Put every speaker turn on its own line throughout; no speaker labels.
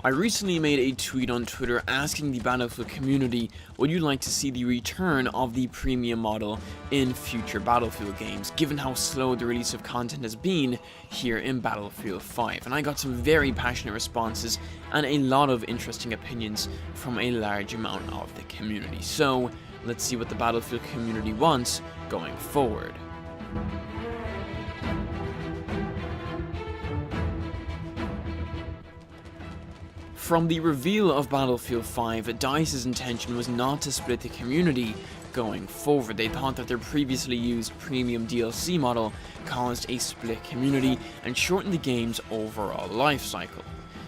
I recently made a tweet on Twitter asking the Battlefield community, would you like to see the return of the premium model in future Battlefield games, given how slow the release of content has been here in Battlefield 5. And I got some very passionate responses and a lot of interesting opinions from a large amount of the community. So let's see what the Battlefield community wants going forward. From the reveal of Battlefield 5, DICE's intention was not to split the community going forward. They thought that their previously used premium DLC model caused a split community and shortened the game's overall life cycle.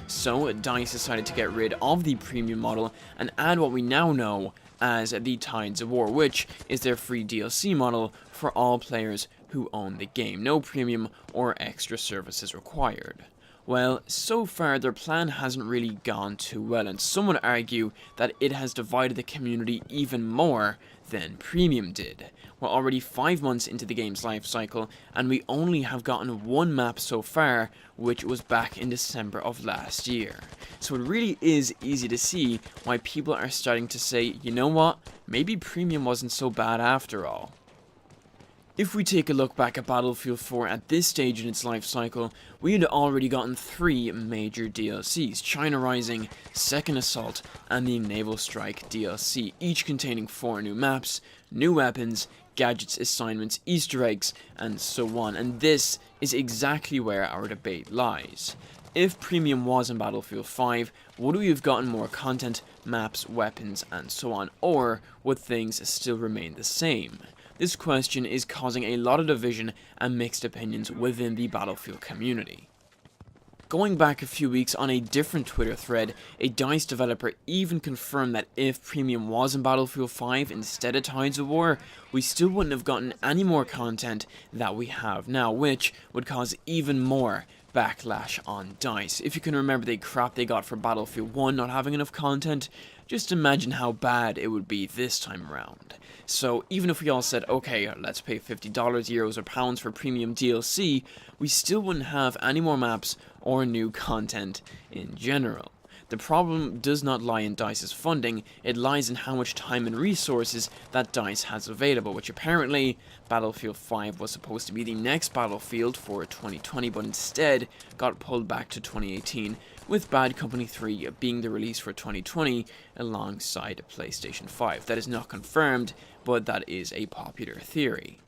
So DICE decided to get rid of the premium model and add what we now know as the Tides of War, which is their free DLC model for all players who own the game. No premium or extra services required. Well, so far their plan hasn't really gone too well, and some would argue that it has divided the community even more than Premium did. We're already 5 months into the game's life cycle, and we only have gotten one map so far, which was back in December of last year. So it really is easy to see why people are starting to say, you know what, maybe Premium wasn't so bad after all. If we take a look back at Battlefield 4 at this stage in its life cycle, we had already gotten 3 major DLCs, China Rising, Second Assault, and the Naval Strike DLC, each containing 4 new maps, new weapons, gadgets, assignments, Easter eggs, and so on, and this is exactly where our debate lies. If Premium was in Battlefield 5, would we have gotten more content, maps, weapons, and so on, or would things still remain the same? This question is causing a lot of division and mixed opinions within the Battlefield community. Going back a few weeks on a different Twitter thread, a DICE developer even confirmed that if Premium was in Battlefield 5 instead of Tides of War, we still wouldn't have gotten any more content that we have now, which would cause even more backlash on DICE. If you can remember the crap they got for Battlefield 1 not having enough content, just imagine how bad it would be this time around. So even if we all said, okay, let's pay $50, euros, or pounds for premium DLC, we still wouldn't have any more maps or new content in general. The problem does not lie in DICE's funding, it lies in how much time and resources that DICE has available, which apparently Battlefield 5 was supposed to be the next Battlefield for 2020, but instead got pulled back to 2018, with Bad Company 3 being the release for 2020 alongside PlayStation 5. That is not confirmed, but that is a popular theory.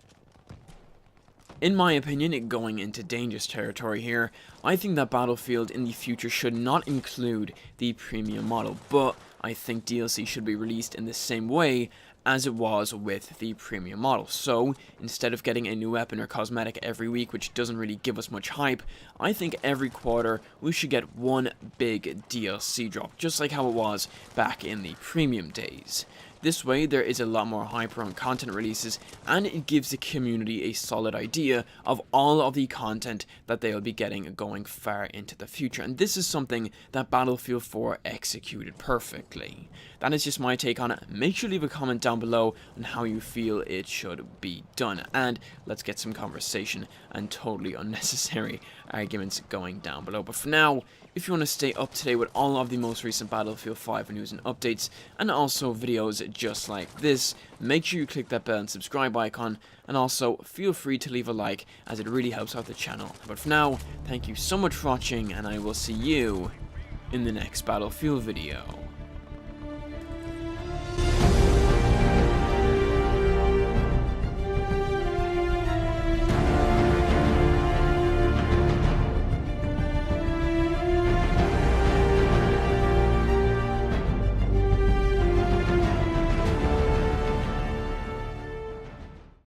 In my opinion, going into dangerous territory here, I think that Battlefield in the future should not include the premium model, but I think DLC should be released in the same way as it was with the premium model. So, instead of getting a new weapon or cosmetic every week, which doesn't really give us much hype, I think every quarter we should get one big DLC drop, just like how it was back in the premium days. This way, there is a lot more hype around content releases, and it gives the community a solid idea of all of the content that they'll be getting going far into the future. And this is something that Battlefield 4 executed perfectly. That is just my take on it. Make sure to leave a comment down below on how you feel it should be done. And let's get some conversation and totally unnecessary arguments going down below. But for now, if you want to stay up to date with all of the most recent Battlefield 5 news and updates, and also videos just like this, make sure you click that bell and subscribe icon, and also feel free to leave a like, as it really helps out the channel. But for now, thank you so much for watching, and I will see you in the next Battlefield video.